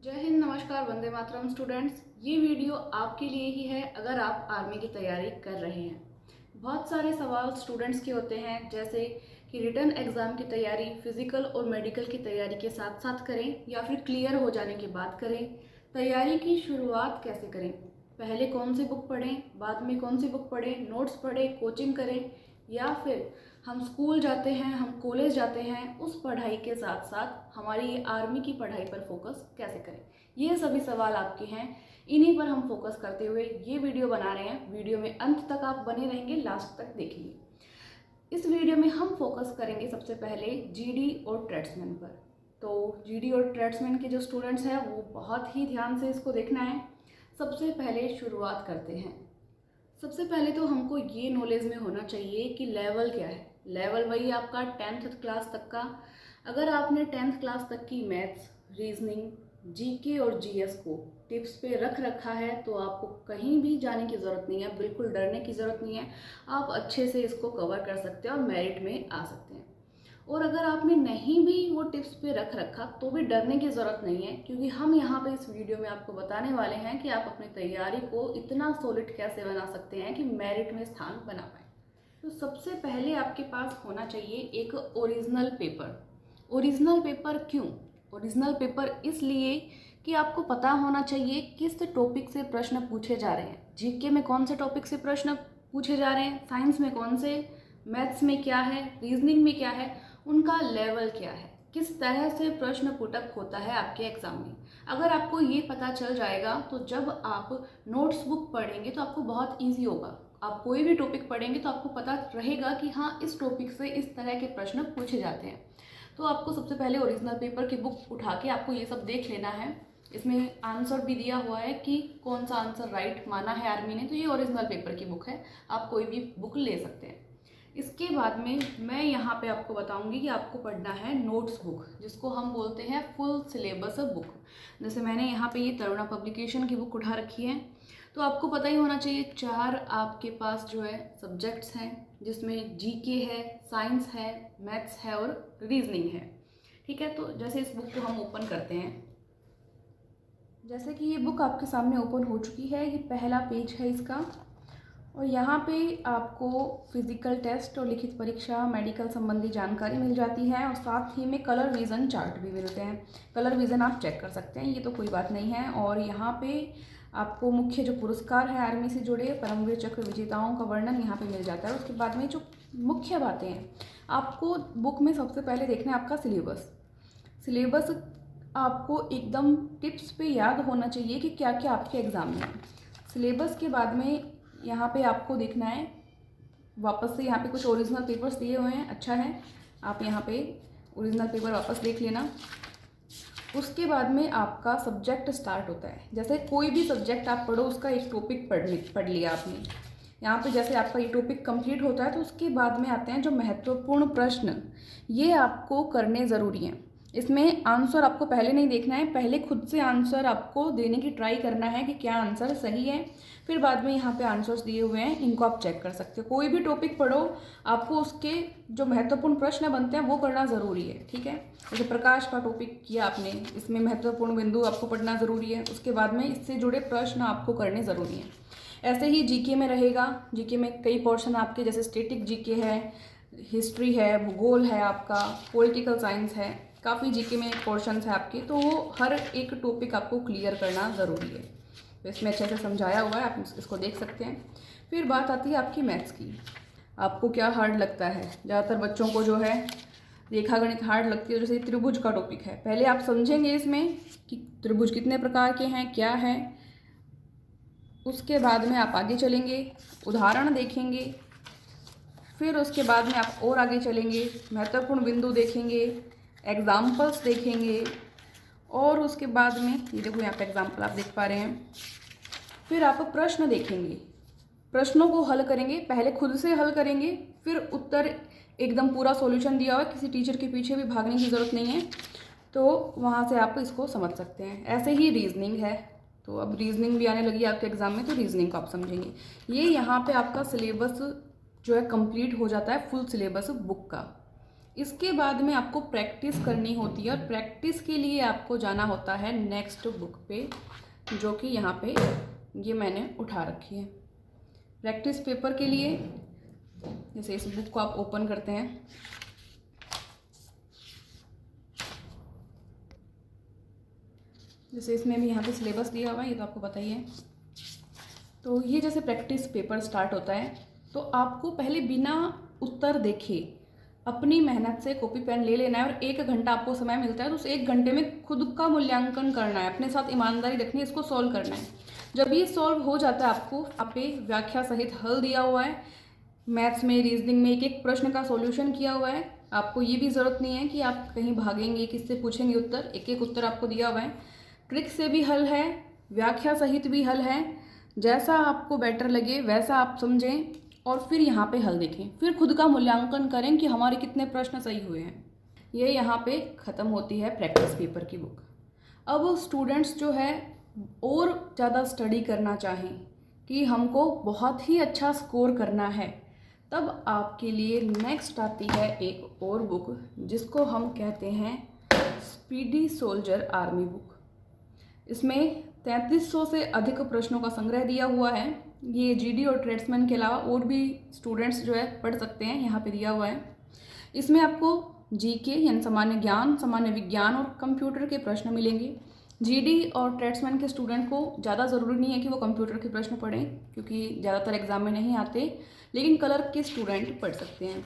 जय हिंद, नमस्कार, वंदे मातरम स्टूडेंट्स। ये वीडियो आपके लिए ही है अगर आप आर्मी की तैयारी कर रहे हैं। बहुत सारे सवाल स्टूडेंट्स के होते हैं, जैसे कि रिटन एग्ज़ाम की तैयारी फिज़िकल और मेडिकल की तैयारी के साथ साथ करें या फिर क्लियर हो जाने के बाद करें। तैयारी की शुरुआत कैसे करें, पहले कौन सी बुक पढ़ें, बाद में कौन सी बुक पढ़ें, नोट्स पढ़ें, कोचिंग करें, या फिर हम स्कूल जाते हैं, हम कॉलेज जाते हैं, उस पढ़ाई के साथ साथ हमारी ये आर्मी की पढ़ाई पर फोकस कैसे करें। ये सभी सवाल आपके हैं, इन्हीं पर हम फोकस करते हुए ये वीडियो बना रहे हैं। वीडियो में अंत तक आप बने रहेंगे, लास्ट तक देखेंगे। इस वीडियो में हम फोकस करेंगे सबसे पहले जीडी और ट्रेड्समैन पर। तो जीडी और ट्रेड्समैन के जो स्टूडेंट्स हैं वो बहुत ही ध्यान से इसको देखना है। सबसे पहले शुरुआत करते हैं। सबसे पहले तो हमको ये नॉलेज में होना चाहिए कि लेवल क्या है। लेवल वही आपका 10th क्लास तक का। अगर आपने 10th क्लास तक की मैथ्स, रीजनिंग, जीके और जीएस को टिप्स पे रख रखा है तो आपको कहीं भी जाने की ज़रूरत नहीं है, बिल्कुल डरने की ज़रूरत नहीं है। आप अच्छे से इसको कवर कर सकते हैं और मेरिट में आ सकते हैं। और अगर आपने नहीं भी वो टिप्स पे रख रखा तो भी डरने की ज़रूरत नहीं है, क्योंकि हम यहाँ पे इस वीडियो में आपको बताने वाले हैं कि आप अपनी तैयारी को इतना सॉलिड कैसे बना सकते हैं कि मेरिट में स्थान बना पाए। तो सबसे पहले आपके पास होना चाहिए एक ओरिजिनल पेपर। ओरिजिनल पेपर क्यों? ओरिजिनल पेपर इसलिए कि आपको पता होना चाहिए किस टॉपिक से प्रश्न पूछे जा रहे हैं। जीके में कौन से टॉपिक से प्रश्न पूछे जा रहे हैं, साइंस में कौन से, मैथ्स में क्या है, रीजनिंग में क्या है, उनका लेवल क्या है, किस तरह से प्रश्न पुटअप होता है आपके एग्जाम में। अगर आपको ये पता चल जाएगा तो जब आप नोट्स बुक पढ़ेंगे तो आपको बहुत ईजी होगा। आप कोई भी टॉपिक पढ़ेंगे तो आपको पता रहेगा कि हाँ, इस टॉपिक से इस तरह के प्रश्न पूछे जाते हैं। तो आपको सबसे पहले ओरिजिनल पेपर की बुक उठा के आपको ये सब देख लेना है। इसमें आंसर भी दिया हुआ है कि कौन सा आंसर राइट माना है आर्मी ने, तो ये ओरिजिनल पेपर की बुक है, आप कोई भी बुक ले सकते हैं। इसके बाद में मैं यहाँ पे आपको बताऊंगी कि आपको पढ़ना है नोट्स बुक, जिसको हम बोलते हैं फुल सिलेबस बुक। जैसे मैंने यहाँ पे ये तरुणा पब्लिकेशन की बुक उठा रखी है। तो आपको पता ही होना चाहिए 4 आपके पास जो है सब्जेक्ट्स हैं, जिसमें जीके है, साइंस है, मैथ्स है और रीजनिंग है। ठीक है, तो जैसे इस बुक को हम ओपन करते हैं, जैसे कि ये बुक आपके सामने ओपन हो चुकी है। ये पहला पेज है इसका, और यहाँ पे आपको फिजिकल टेस्ट और लिखित परीक्षा, मेडिकल संबंधी जानकारी मिल जाती है, और साथ ही में कलर विज़न चार्ट भी मिलते हैं। कलर विज़न आप चेक कर सकते हैं, ये तो कोई बात नहीं है। और यहाँ पे आपको मुख्य जो पुरस्कार है आर्मी से जुड़े, परमवीर चक्र विजेताओं का वर्णन यहाँ पे मिल जाता है। उसके बाद में जो मुख्य बातें हैं, आपको बुक में सबसे पहले देखना है आपका सिलेबस। सिलेबस आपको एकदम टिप्स पे याद होना चाहिए कि क्या क्या आपके एग्ज़ाम में है। सिलेबस के बाद में यहाँ पे आपको देखना है, वापस से यहाँ पे कुछ ओरिजिनल पेपर्स दिए हुए हैं, अच्छा है, आप यहाँ पे ओरिजिनल पेपर वापस देख लेना। उसके बाद में आपका सब्जेक्ट स्टार्ट होता है। जैसे कोई भी सब्जेक्ट आप पढ़ो, उसका एक टॉपिक पढ़ लिया आपने। यहाँ पे जैसे आपका ये टॉपिक कंप्लीट होता है तो उसके बाद में आते हैं जो महत्वपूर्ण प्रश्न, ये आपको करने ज़रूरी हैं। इसमें आंसर आपको पहले नहीं देखना है, पहले खुद से आंसर आपको देने की ट्राई करना है कि क्या आंसर सही है। फिर बाद में यहाँ पे आंसर्स दिए हुए हैं, इनको आप चेक कर सकते हो। कोई भी टॉपिक पढ़ो, आपको उसके जो महत्वपूर्ण प्रश्न बनते हैं वो करना ज़रूरी है। ठीक है, जैसे प्रकाश का टॉपिक किया आपने, इसमें महत्वपूर्ण बिंदु आपको पढ़ना ज़रूरी है। उसके बाद में इससे जुड़े प्रश्न आपको करने ज़रूरी हैं। ऐसे ही जीके में रहेगा। जीके में कई पोर्शन आपके, जैसे स्टैटिक जीके है, हिस्ट्री है, भूगोल है, आपका पॉलिटिकल साइंस है, काफ़ी जीके में पोर्शंस है आपके। तो वो हर एक टॉपिक आपको क्लियर करना ज़रूरी है। तो इसमें अच्छे से समझाया हुआ है, आप इसको देख सकते हैं। फिर बात आती है आपकी मैथ्स की। आपको क्या हार्ड लगता है? ज़्यादातर बच्चों को जो है रेखागणित हार्ड लगती है। जैसे त्रिभुज का टॉपिक है, पहले आप समझेंगे इसमें कि त्रिभुज कितने प्रकार के हैं, क्या है। उसके बाद में आप आगे चलेंगे, उदाहरण देखेंगे। फिर उसके बाद में आप और आगे चलेंगे, महत्वपूर्ण बिंदु देखेंगे, एग्जाम्पल्स देखेंगे। और उसके बाद में ये देखो, यहाँ पे एग्जाम्पल आप देख पा रहे हैं। फिर आप प्रश्न देखेंगे, प्रश्नों को हल करेंगे। पहले खुद से हल करेंगे, फिर उत्तर एकदम पूरा सॉल्यूशन दिया हुआ है, किसी टीचर के पीछे भी भागने की ज़रूरत नहीं है। तो वहाँ से आप इसको समझ सकते हैं। ऐसे ही रीजनिंग है, तो अब रीजनिंग भी आने लगी है आपके एग्जाम में, तो रीजनिंग को आप समझेंगे। ये यहाँ पे आपका सिलेबस जो है कंप्लीट हो जाता है, फुल सिलेबस बुक का। इसके बाद में आपको प्रैक्टिस करनी होती है और प्रैक्टिस के लिए आपको जाना होता है नेक्स्ट बुक पे, जो कि यहाँ पे ये मैंने उठा रखी है। प्रैक्टिस पेपर के लिए जैसे इस बुक को आप ओपन करते हैं, जैसे इसमें भी यहाँ पे सिलेबस दिया हुआ है, ये तो आपको पता ही है। तो ये जैसे प्रैक्टिस पेपर स्टार्ट होता है तो आपको पहले बिना उत्तर देखे अपनी मेहनत से कॉपी पेन ले लेना है और 1 घंटा आपको समय मिलता है तो उस 1 घंटे में खुद का मूल्यांकन करना है, अपने साथ ईमानदारी रखनी है, इसको सॉल्व करना है। जब ये सॉल्व हो जाता है आपको आप पे व्याख्या सहित हल दिया हुआ है, मैथ्स में रीजनिंग में एक एक प्रश्न का सॉल्यूशन किया हुआ है। आपको ये भी ज़रूरत नहीं है कि आप कहीं भागेंगे किससे पूछेंगे उत्तर, एक एक उत्तर आपको दिया हुआ है। ट्रिक से भी हल है, व्याख्या सहित भी हल है, जैसा आपको बेटर लगे वैसा आप समझें और फिर यहाँ पे हल देखें, फिर खुद का मूल्यांकन करें कि हमारे कितने प्रश्न सही हुए हैं। ये यहाँ पे ख़त्म होती है प्रैक्टिस पेपर की बुक। अब स्टूडेंट्स जो है और ज़्यादा स्टडी करना चाहें कि हमको बहुत ही अच्छा स्कोर करना है, तब आपके लिए नेक्स्ट आती है एक और बुक जिसको हम कहते हैं स्पीडी सोल्जर आर्मी बुक। इसमें 3300 से अधिक प्रश्नों का संग्रह दिया हुआ है। ये जीडी और ट्रेड्समैन के अलावा और भी स्टूडेंट्स जो है पढ़ सकते हैं, यहाँ पे दिया हुआ है। इसमें आपको जीके यानी सामान्य ज्ञान, सामान्य विज्ञान और कंप्यूटर के प्रश्न मिलेंगे। जीडी और ट्रेड्समैन के स्टूडेंट को ज़्यादा ज़रूरी नहीं है कि वो कंप्यूटर के प्रश्न पढ़ें क्योंकि ज़्यादातर एग्जाम में नहीं आते, लेकिन क्लर्क के स्टूडेंट पढ़ सकते हैं।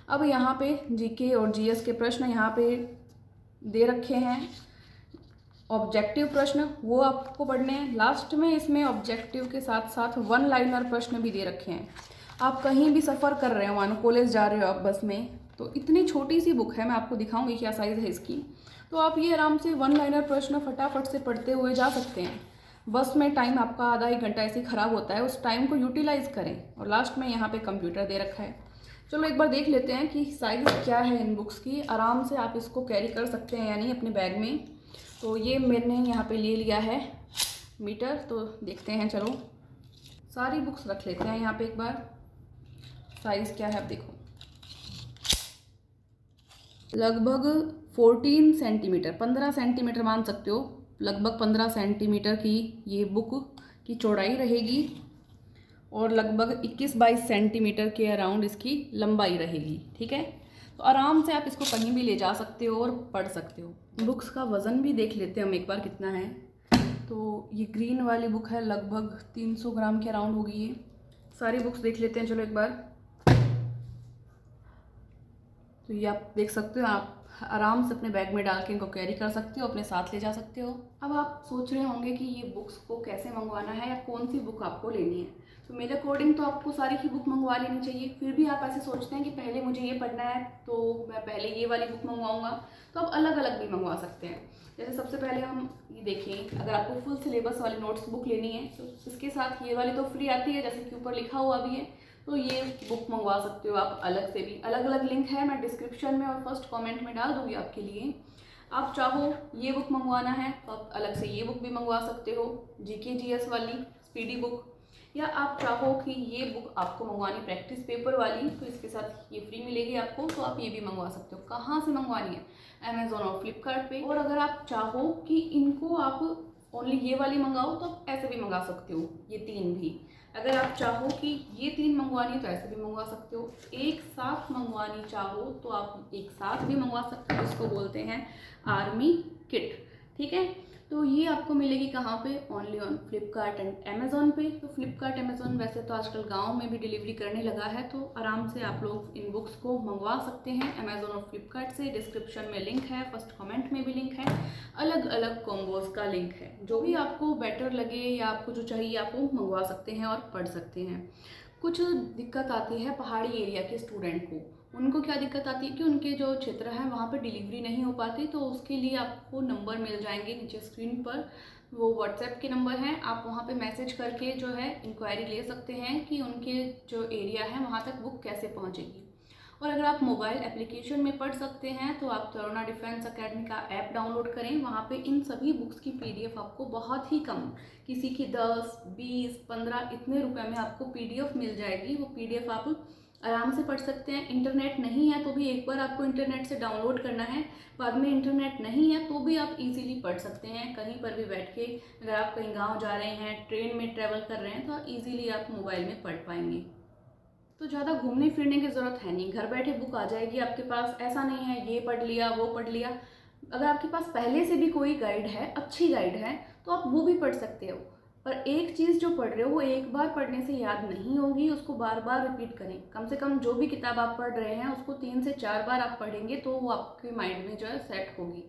अब यहाँ पे जीके और जीएस के प्रश्न यहाँ पे दे रखे हैं। ऑब्जेक्टिव प्रश्न वो आपको पढ़ने हैं। लास्ट में इसमें ऑब्जेक्टिव के साथ साथ 1 लाइनर प्रश्न भी दे रखे हैं। आप कहीं भी सफ़र कर रहे हो, मानो कॉलेज जा रहे हो आप बस में, तो इतनी छोटी सी बुक है, मैं आपको दिखाऊंगी क्या साइज़ है इसकी, तो आप ये आराम से 1 लाइनर प्रश्न फटाफट से पढ़ते हुए जा सकते हैं। बस में टाइम आपका आधा 1 घंटा ऐसे ही ख़राब होता है, उस टाइम को यूटिलाइज़ करें। और लास्ट में यहाँ पे कंप्यूटर दे रखा है। चलो एक बार देख लेते हैं कि साइज़ क्या है इन बुक्स की। आराम से आप इसको कैरी कर सकते हैं यानी अपने बैग में। तो ये मैंने यहाँ पे ले लिया है मीटर, तो देखते हैं। चलो सारी बुक्स रख लेते हैं यहाँ पे एक बार। साइज़ क्या है आप देखो, लगभग 14 सेंटीमीटर, 15 सेंटीमीटर मान सकते हो, लगभग 15 सेंटीमीटर की ये बुक की चौड़ाई रहेगी और लगभग 21-22 सेंटीमीटर के अराउंड इसकी लंबाई रहेगी। ठीक है, तो आराम से आप इसको कहीं भी ले जा सकते हो और पढ़ सकते हो। बुक्स का वज़न भी देख लेते हैं हम एक बार कितना है। तो ये ग्रीन वाली बुक है, लगभग 300 ग्राम के अराउंड होगी ये। सारी बुक्स देख लेते हैं चलो एक बार। तो ये आप देख सकते हो, आप आराम से अपने बैग में डाल के इनको कैरी कर सकते हो, अपने साथ ले जा सकते हो। अब आप सोच रहे होंगे कि ये बुक्स को कैसे मंगवाना है या कौन सी बुक आपको लेनी है। तो मेरे अकॉर्डिंग तो आपको सारी ही बुक मंगवा लेनी चाहिए। फिर भी आप ऐसे सोचते हैं कि पहले मुझे ये पढ़ना है तो मैं पहले ये वाली बुक मंगवाऊंगा, तो आप अलग अलग भी मंगवा सकते हैं। जैसे सबसे पहले हम ये देखें, अगर आपको फुल सिलेबस वाली नोट्स बुक लेनी है तो इसके साथ ये वाली तो फ्री आती है, जैसे कि ऊपर लिखा हुआ भी है, तो ये बुक मंगवा सकते हो आप अलग से भी। अलग अलग लिंक है, मैं डिस्क्रिप्शन में और फर्स्ट कमेंट में डाल दूंगी आपके लिए। आप चाहो ये बुक मंगवाना है तो आप अलग से ये बुक भी मंगवा सकते हो, जीके जीएस वाली स्पीडी बुक, या आप चाहो कि ये बुक आपको मंगवानी प्रैक्टिस पेपर वाली तो इसके साथ ये फ्री मिलेगी आपको, तो आप ये भी मंगवा सकते हो। कहाँ से मंगवानी है, अमेजोन और फ्लिपकार्ट पे। और अगर आप चाहो कि इनको आप ओनली ये वाली मंगाओ तो आप ऐसे भी मंगा सकते हो, ये 3 भी। अगर आप चाहो कि ये 3 मंगवानी तो ऐसे भी मंगवा सकते हो। एक साथ मंगवानी चाहो तो आप एक साथ भी मंगवा सकते हो, इसको बोलते हैं आर्मी किट। ठीक है, तो ये आपको मिलेगी कहाँ पे, only on Flipkart and Amazon पे। तो फ्लिपकार्ट अमेजोन वैसे तो आजकल गांव में भी डिलीवरी करने लगा है, तो आराम से आप लोग इन बुक्स को मंगवा सकते हैं अमेजोन और फ्लिपकार्ट से। डिस्क्रिप्शन में लिंक है, फर्स्ट कमेंट में भी लिंक है, अलग अलग कॉम्बोज का लिंक है। जो भी आपको बेटर लगे या आपको जो चाहिए आप वो मंगवा सकते हैं और पढ़ सकते हैं। कुछ दिक्कत आती है पहाड़ी एरिया के स्टूडेंट को, उनको क्या दिक्कत आती है कि उनके जो क्षेत्र है वहाँ पर डिलीवरी नहीं हो पाती, तो उसके लिए आपको नंबर मिल जाएंगे नीचे स्क्रीन पर, वो व्हाट्सएप के नंबर हैं। आप वहाँ पे मैसेज करके जो है इंक्वायरी ले सकते हैं कि उनके जो एरिया है वहाँ तक बुक कैसे पहुँचेगी। और अगर आप मोबाइल एप्लीकेशन में पढ़ सकते हैं तो आप तरुणा डिफेंस अकेडमी का ऐप डाउनलोड करें। वहाँ पे इन सभी बुक्स की पीडीएफ आपको बहुत ही कम, किसी की 10, 20, 15 इतने रुपए में आपको पीडीएफ मिल जाएगी। वो पीडीएफ आप आराम से पढ़ सकते हैं। इंटरनेट नहीं है तो भी एक बार आपको इंटरनेट से डाउनलोड करना है, बाद में इंटरनेट नहीं है तो भी आप इजीली पढ़ सकते हैं कहीं पर भी बैठ के। अगर आप कहीं गांव जा रहे हैं, ट्रेन में ट्रैवल कर रहे हैं, तो इजीली आप मोबाइल में पढ़ पाएंगे। तो ज़्यादा घूमने फिरने की ज़रूरत है नहीं, घर बैठे बुक आ जाएगी आपके पास। ऐसा नहीं है ये पढ़ लिया वो पढ़ लिया। अगर आपके पास पहले से भी कोई गाइड है, अच्छी गाइड है, तो आप वो भी पढ़ सकते हो। पर एक चीज़ जो पढ़ रहे हो वो एक बार पढ़ने से याद नहीं होगी, उसको बार बार रिपीट करें। कम से कम जो भी किताब आप पढ़ रहे हैं उसको 3 से 4 बार आप पढ़ेंगे तो वो आपके माइंड में जो है सेट होगी।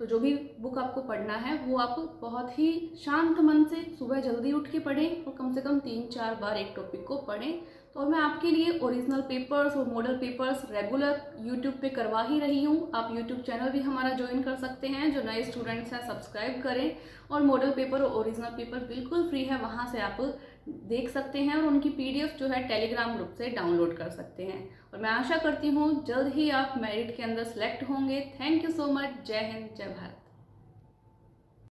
तो जो भी बुक आपको पढ़ना है वो आप बहुत ही शांत मन से सुबह जल्दी उठ के पढ़ें और कम से कम 3-4 बार एक टॉपिक को पढ़ें। तो मैं आपके लिए ओरिजिनल पेपर्स और मॉडल पेपर्स रेगुलर यूट्यूब पे करवा ही रही हूँ। आप यूट्यूब चैनल भी हमारा ज्वाइन कर सकते हैं, जो नए स्टूडेंट्स हैं सब्सक्राइब करें। और मॉडल पेपर और ओरिजिनल पेपर बिल्कुल फ्री है, वहाँ से आप देख सकते हैं और उनकी पीडीएफ जो है टेलीग्राम ग्रुप से डाउनलोड कर सकते हैं। और मैं आशा करती हूँ जल्द ही आप मेरिट के अंदर सेलेक्ट होंगे। Thank you so much. जय हिंद, जय भारत।